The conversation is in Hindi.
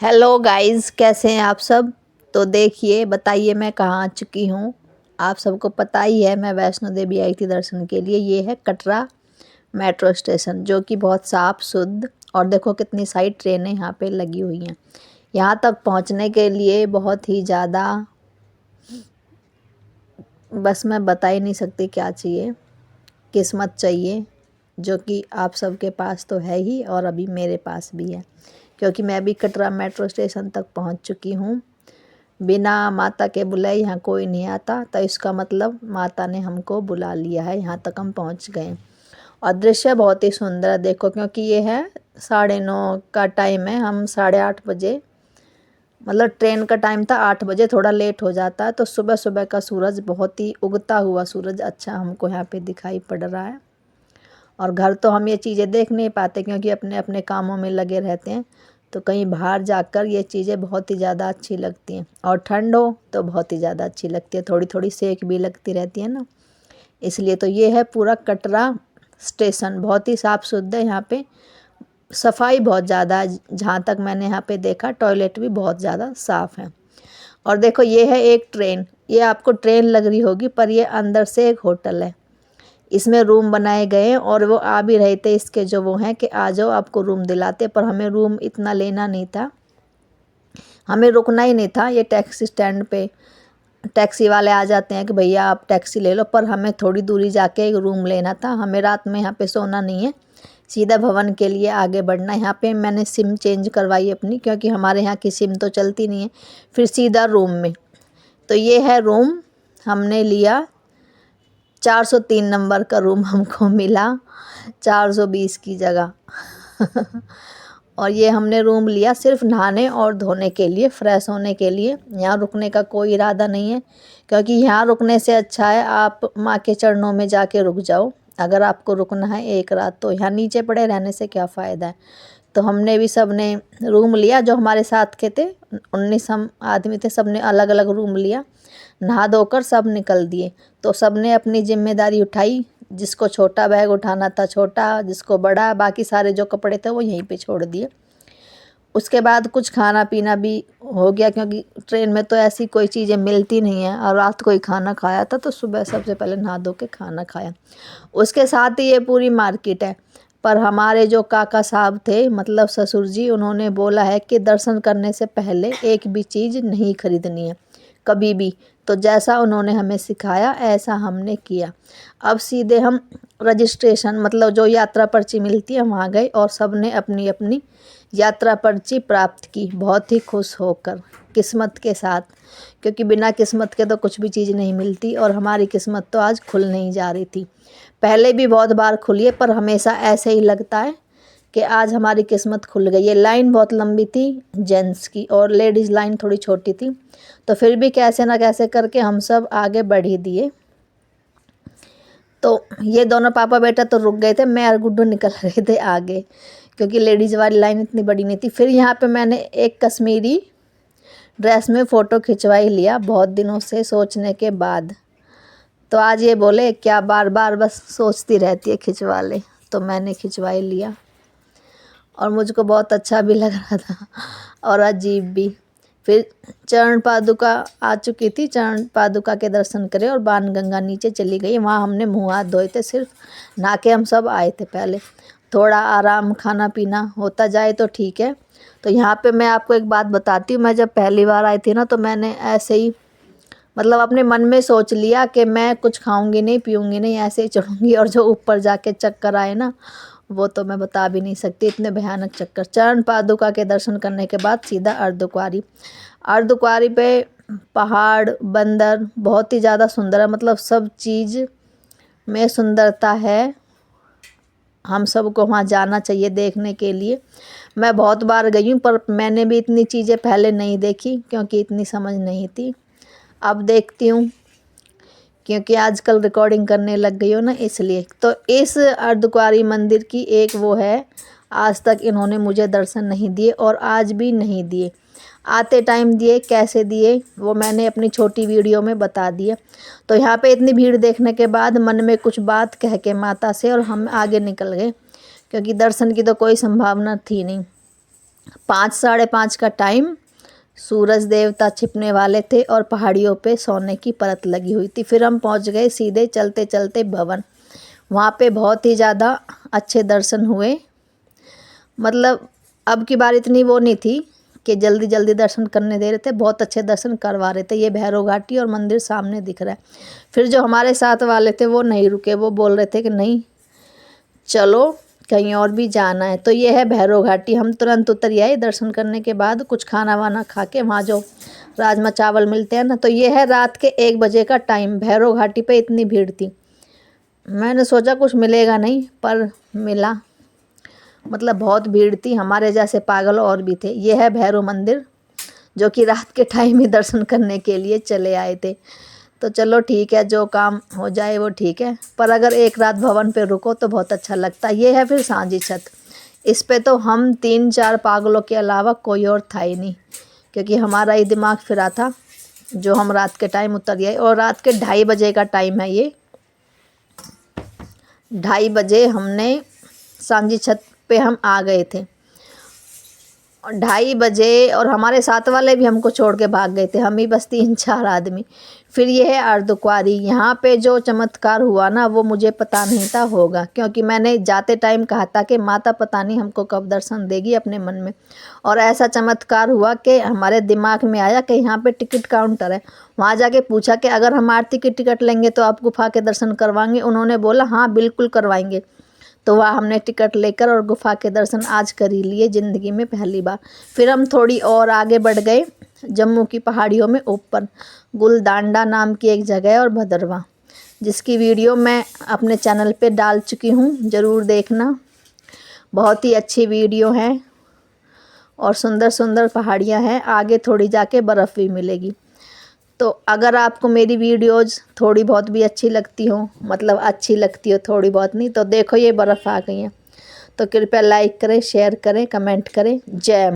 हेलो गाइस, कैसे हैं आप सब। तो देखिए, बताइए मैं कहाँ आ चुकी हूँ। आप सबको पता ही है, मैं वैष्णो देवी आई थी दर्शन के लिए। ये है कटरा मेट्रो स्टेशन, जो कि बहुत साफ़ शुद्ध, और देखो कितनी सारी ट्रेनें यहाँ पे लगी हुई हैं। यहाँ तक पहुँचने के लिए बहुत ही ज़्यादा, बस मैं बता ही नहीं सकती क्या चाहिए, किस्मत चाहिए, जो कि आप सबके पास तो है ही और अभी मेरे पास भी है, क्योंकि मैं भी कटरा मेट्रो स्टेशन तक पहुँच चुकी हूँ। बिना माता के बुलाए यहाँ कोई नहीं आता, तो इसका मतलब माता ने हमको बुला लिया है, यहाँ तक हम पहुँच गए। और दृश्य बहुत ही सुंदर है, देखो, क्योंकि ये है 9:30 का टाइम है। हम 8:30 बजे, मतलब ट्रेन का टाइम था 8 बजे, थोड़ा लेट हो जाता है। तो सुबह सुबह का सूरज, बहुत ही उगता हुआ सूरज अच्छा हमको यहाँ पे दिखाई पड़ रहा है। और घर तो हम ये चीज़ें देख नहीं पाते, क्योंकि अपने अपने कामों में लगे रहते हैं। तो कहीं बाहर जाकर ये चीज़ें बहुत ही ज़्यादा अच्छी लगती हैं। और ठंड हो तो बहुत ही ज़्यादा अच्छी लगती है, थोड़ी थोड़ी सेक भी लगती रहती है ना, इसलिए। तो ये है पूरा कटरा स्टेशन, बहुत ही साफ़ सुथरा है। यहाँ पे सफाई बहुत ज़्यादा है, जहाँ तक मैंने यहाँ पे देखा। टॉयलेट भी बहुत ज़्यादा साफ़ है। और देखो, ये है एक ट्रेन। ये आपको ट्रेन लग रही होगी, पर ये अंदर से एक होटल है। इसमें रूम बनाए गए हैं, और वो आ भी रहे थे इसके जो वो हैं कि आ जाओ, आपको रूम दिलाते। पर हमें रूम इतना लेना नहीं था, हमें रुकना ही नहीं था। ये टैक्सी स्टैंड पे टैक्सी वाले आ जाते हैं कि भैया आप टैक्सी ले लो, पर हमें थोड़ी दूरी जाके एक रूम लेना था। हमें रात में यहाँ पे सोना नहीं है, सीधा भवन के लिए आगे बढ़ना है। यहाँ पे मैंने सिम चेंज करवाई अपनी, क्योंकि हमारे यहाँ की सिम तो चलती नहीं है। फिर सीधा रूम में, तो ये है रूम हमने लिया। 403 नंबर का रूम हमको मिला, 420 की जगह। और ये हमने रूम लिया सिर्फ नहाने और धोने के लिए, फ्रेश होने के लिए। यहाँ रुकने का कोई इरादा नहीं है, क्योंकि यहाँ रुकने से अच्छा है आप माँ के चरणों में जाके रुक जाओ। अगर आपको रुकना है एक रात, तो यहाँ नीचे पड़े रहने से क्या फ़ायदा है। तो हमने भी सब ने रूम लिया, जो हमारे साथ के थे 19 हम आदमी थे, सब ने अलग अलग रूम लिया। नहा धोकर सब निकल दिए। तो सब ने अपनी जिम्मेदारी उठाई, जिसको छोटा बैग उठाना था छोटा, जिसको बड़ा, बाकी सारे जो कपड़े थे वो यहीं पे छोड़ दिए। उसके बाद कुछ खाना पीना भी हो गया, क्योंकि ट्रेन में तो ऐसी कोई चीज़ें मिलती नहीं हैं। और रात को ही खाना खाया था, तो सुबह सबसे पहले नहा धो के खाना खाया। उसके साथ ही ये पूरी मार्केट है। पर हमारे जो काका साहब थे, मतलब ससुर जी, उन्होंने बोला है कि दर्शन करने से पहले एक भी चीज़ नहीं खरीदनी है कभी भी। तो जैसा उन्होंने हमें सिखाया ऐसा हमने किया। अब सीधे हम रजिस्ट्रेशन, मतलब जो यात्रा पर्ची मिलती है, वहाँ गए और सब ने अपनी अपनी यात्रा पर्ची प्राप्त की, बहुत ही खुश होकर, किस्मत के साथ। क्योंकि बिना किस्मत के तो कुछ भी चीज़ नहीं मिलती, और हमारी किस्मत तो आज खुल नहीं जा रही थी। पहले भी बहुत बार खुली है, पर हमेशा ऐसे ही लगता है कि आज हमारी किस्मत खुल गई। ये लाइन बहुत लंबी थी जेंट्स की, और लेडीज़ लाइन थोड़ी छोटी थी। तो फिर भी कैसे ना कैसे करके हम सब आगे बढ़ ही दिए। तो ये दोनों पापा बेटा तो रुक गए थे, मैं और गुड्डू निकल रहे थे आगे, क्योंकि लेडीज़ वाली लाइन इतनी बड़ी नहीं थी। फिर यहाँ पे मैंने एक कश्मीरी ड्रेस में फ़ोटो खिंचवाई लिया, बहुत दिनों से सोचने के बाद। तो आज ये बोले क्या बार बार बस सोचती रहती है, खिंचवा ले। तो मैंने खिंचवाई लिया, और मुझको बहुत अच्छा भी लग रहा था और अजीब भी। फिर चरण पादुका आ चुकी थी, चरण पादुका के दर्शन करे और बाणगंगा नीचे चली गई। वहाँ हमने मुँह हाथ धोए थे, सिर्फ नहा के हम सब आए थे। पहले थोड़ा आराम, खाना पीना होता जाए तो ठीक है। तो यहाँ पे मैं आपको एक बात बताती हूँ। मैं जब पहली बार आई थी ना, तो मैंने ऐसे ही, मतलब अपने मन में सोच लिया कि मैं कुछ खाऊंगी नहीं, पीऊंगी नहीं, ऐसे ही चढ़ूंगी। और जो ऊपर जाके चक्कर आए ना, वो तो मैं बता भी नहीं सकती, इतने भयानक चक्कर। चरण पादुका के दर्शन करने के बाद सीधा अर्धकुंवारी। अर्धकुंवारी पे पहाड़, बंदर, बहुत ही ज़्यादा सुंदर है, मतलब सब चीज़ में सुंदरता है। हम सबको वहाँ जाना चाहिए देखने के लिए। मैं बहुत बार गई हूँ, पर मैंने भी इतनी चीज़ें पहले नहीं देखी, क्योंकि इतनी समझ नहीं थी। अब देखती हूँ, क्योंकि आजकल रिकॉर्डिंग करने लग गई हो ना, इसलिए। तो इस अर्धकुंवारी मंदिर की एक वो है, आज तक इन्होंने मुझे दर्शन नहीं दिए, और आज भी नहीं दिए। आते टाइम दिए, कैसे दिए वो मैंने अपनी छोटी वीडियो में बता दिया। तो यहाँ पे इतनी भीड़ देखने के बाद मन में कुछ बात कह के माता से, और हम आगे निकल गए, क्योंकि दर्शन की तो कोई संभावना थी नहीं। 5 साढ़े 5 का टाइम, सूरज देवता छिपने वाले थे और पहाड़ियों पे सोने की परत लगी हुई थी। फिर हम पहुंच गए सीधे चलते चलते भवन। वहाँ पे बहुत ही ज़्यादा अच्छे दर्शन हुए। मतलब अब की बार इतनी वो नहीं थी कि जल्दी जल्दी दर्शन करने दे रहे थे, बहुत अच्छे दर्शन करवा रहे थे। ये भैरव घाटी और मंदिर सामने दिख रहा है। फिर जो हमारे साथ वाले थे वो नहीं रुके, वो बोल रहे थे कि नहीं चलो कहीं और भी जाना है। तो ये है भैरव घाटी। हम तुरंत उतर आए दर्शन करने के बाद, कुछ खाना वाना खा के। वहाँ जो राजमा चावल मिलते हैं ना, तो ये है रात के 1 बजे का टाइम। भैरव घाटी पे इतनी भीड़ थी, मैंने सोचा कुछ मिलेगा नहीं, पर मिला। मतलब बहुत भीड़ थी, हमारे जैसे पागल और भी थे। ये है भैरव मंदिर, जो कि रात के टाइम ही दर्शन करने के लिए चले आए थे। तो चलो ठीक है, जो काम हो जाए वो ठीक है, पर अगर एक रात भवन पे रुको तो बहुत अच्छा लगता है। ये है फिर सांझी छत। इस पे तो हम 3-4 पागलों के अलावा कोई और था ही नहीं, क्योंकि हमारा ही दिमाग फिरा था जो हम रात के टाइम उतर गए। और रात के 2:30 बजे का टाइम है ये। 2:30 बजे हमने सांझी छत पे हम आ गए थे। और 2:30 बजे, और हमारे साथ वाले भी हमको छोड़ के भाग गए थे, हम ही बस 3-4 आदमी। फिर ये है अर्धकुंवारी। यहाँ पे जो चमत्कार हुआ ना, वो मुझे पता नहीं था होगा, क्योंकि मैंने जाते टाइम कहा था कि माता पता नहीं हमको कब दर्शन देगी अपने मन में। और ऐसा चमत्कार हुआ कि हमारे दिमाग में आया कि यहाँ पे टिकट काउंटर है। वहाँ जाके पूछा कि अगर हम आरती की टिकट लेंगे तो आप गुफा के दर्शन करवाएंगे? उन्होंने बोला हाँ बिल्कुल करवाएंगे। तो वहाँ हमने टिकट लेकर और गुफा के दर्शन आज कर ही लिए, ज़िंदगी में पहली बार। फिर हम थोड़ी और आगे बढ़ गए जम्मू की पहाड़ियों में ऊपर। गुलदांडा नाम की एक जगह है और भदरवा, जिसकी वीडियो मैं अपने चैनल पे डाल चुकी हूँ, ज़रूर देखना। बहुत ही अच्छी वीडियो है और सुंदर सुंदर पहाड़ियाँ हैं। आगे थोड़ी जाके बर्फ़ भी मिलेगी। तो अगर आपको मेरी वीडियोज़ थोड़ी बहुत भी अच्छी लगती हो, मतलब अच्छी लगती हो थोड़ी बहुत नहीं, तो देखो ये बर्फ़ आ गई है। तो कृपया लाइक करें, शेयर करें, कमेंट करें। जय